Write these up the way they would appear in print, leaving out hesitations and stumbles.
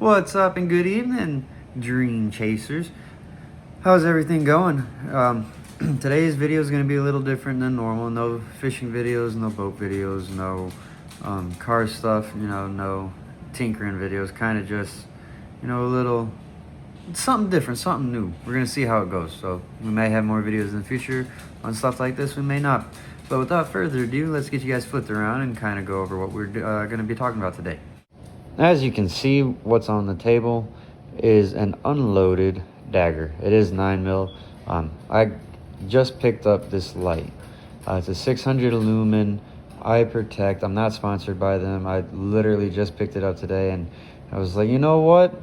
What's up and good evening, dream chasers. How's everything going? Today's video is going to be a little different than normal. No fishing videos, no boat videos, no car stuff, no tinkering videos. Kind of just, a little something different, something new. We're going to see how it goes. So we may have more videos in the future on stuff like this. We may not. But without further ado, let's get you guys flipped around and kind of go over what we're going to be talking about today. As you can see, what's on the table is an unloaded dagger. It is 9mm. I just picked up this light. It's a 600 lumen IProtect. I'm not sponsored by them. I literally just picked it up today, and I was like, you know what?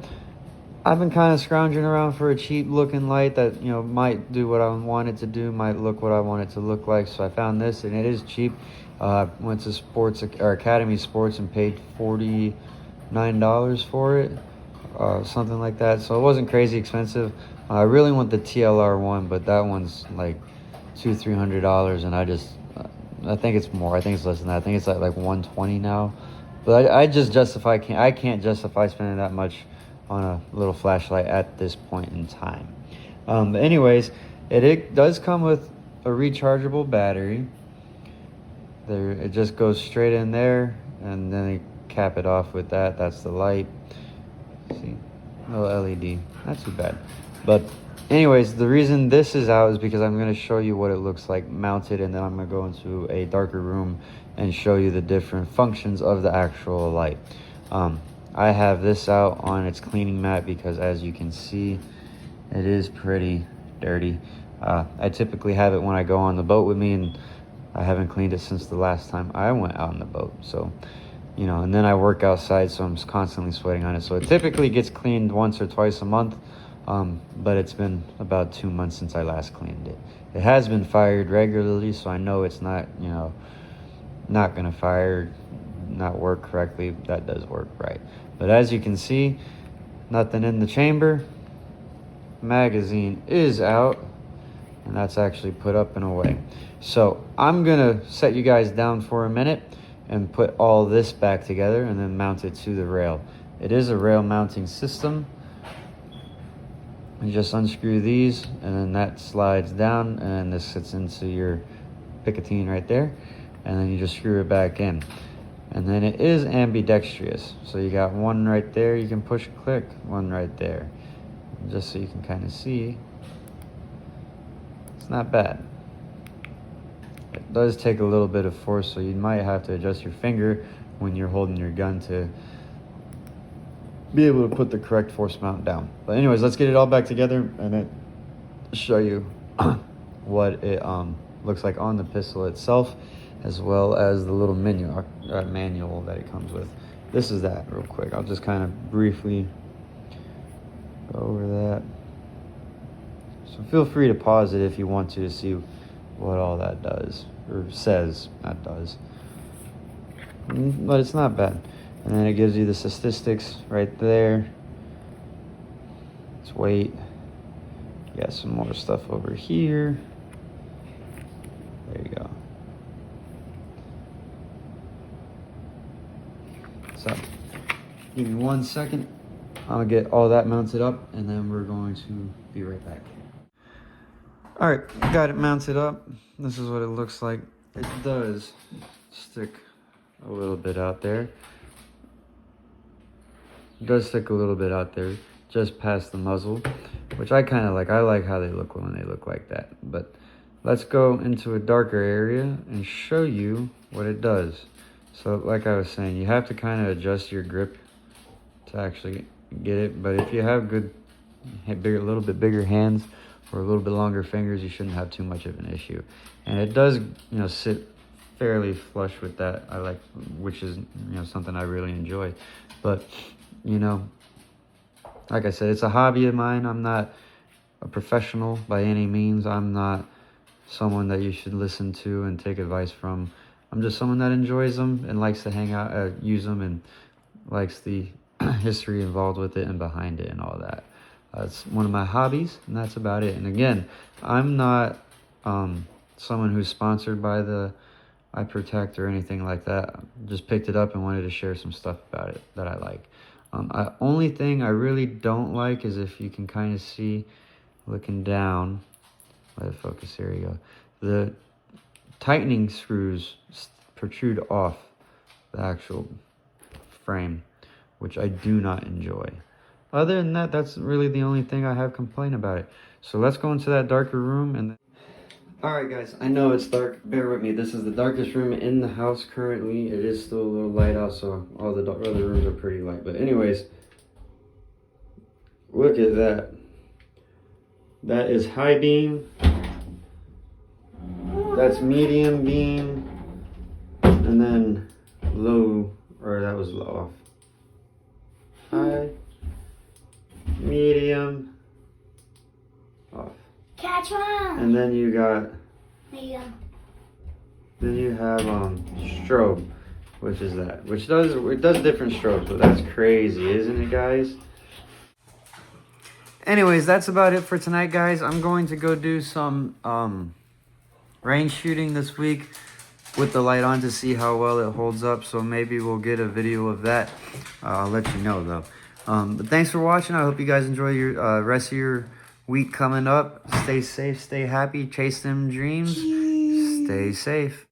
I've been kind of scrounging around for a cheap looking light that, might do what I want it to do, might look what I want it to look like. So I found this, and it is cheap. Went to Sports or Academy Sports and paid $49 for it, something like that. So it wasn't crazy expensive. I really want the TLR one, but that one's like $200-300, and I think it's more. I think it's less than that. I think it's like 120 now. But I can't justify spending that much on a little flashlight at this point in time. But anyways, it does come with a rechargeable battery. It just goes straight in there, and then you cap it off with that. That's the light. See, no LED, not too bad. But anyways, the reason this is out is because I'm going to show you what it looks like mounted, and then I'm going to go into a darker room and show you the different functions of the actual light. I have this out on its cleaning mat because, as you can see, it is pretty dirty. I typically have it when I go on the boat with me, and I haven't cleaned it since the last time I went out on the boat. So, and then I work outside, so I'm constantly sweating on it. So it typically gets cleaned once or twice a month, but it's been about 2 months since I last cleaned it. It has been fired regularly, so I know it's not, not going to fire, not work correctly. That does work right. But as you can see, nothing in the chamber. Magazine is out, and that's actually put up and away. So I'm gonna set you guys down for a minute and put all this back together and then mount it to the rail. It is a rail mounting system. You just unscrew these, and then that slides down, and then this sits into your picotine right there, and then you just screw it back in. And then it is ambidextrous, so you got one right there you can push and click, one right there, just so you can kind of see. It's not bad. It does take a little bit of force, so you might have to adjust your finger when you're holding your gun to be able to put the correct force mount down. But anyways, let's get it all back together and then show you what it looks like on the pistol itself, as well as the little manual that it comes with. This is that real quick. I'll just kind of briefly go over that. So feel free to pause it if you want to see what all that does, or says, not does. But it's not bad. And then it gives you the statistics right there. Its weight. You got some more stuff over here. There you go. So, give me 1 second. I'll get all that mounted up, and then we're going to be right back. All right, got it mounted up. This is what it looks like. It does stick a little bit out there. It does stick a little bit out there, just past the muzzle, which I kind of like. I like how they look when they look like that. But let's go into a darker area and show you what it does. So like I was saying, you have to kind of adjust your grip to actually get it. But if you have good, a little bit bigger hands or a little bit longer fingers, you shouldn't have too much of an issue. And it does, sit fairly flush with that. I like, which is, something I really enjoy. But, like I said, it's a hobby of mine. I'm not a professional by any means. I'm not someone that you should listen to and take advice from. I'm just someone that enjoys them and likes to hang out, use them, and likes the history involved with it and behind it and all that. It's one of my hobbies, and that's about it. And again, I'm not someone who's sponsored by the IProtect or anything like that. Just picked it up and wanted to share some stuff about it that I like. Only thing I really don't like is if you can kind of see, looking down, let it focus, here you go. The tightening screws protrude off the actual frame, which I do not enjoy. Other than that, that's really the only thing I have complaint about it. So let's go into that darker room. And alright guys, I know it's dark, bear with me. This is the darkest room in the house currently. It is still a little light out, so all the other rooms are pretty light. But anyways, look at that. That is high beam. That's medium beam. And then low, or that was low off. High, medium, off. Catch one. And then you got, Medium. then you have strobe, which is that, which does different strobes, but that's crazy, isn't it, guys? Anyways, that's about it for tonight, guys. I'm going to go do some range shooting this week with the light on to see how well it holds up. So maybe we'll get a video of that. I'll let you know though. But thanks for watching. I hope you guys enjoy your rest of your week coming up. Stay safe, stay happy, chase them dreams, stay safe.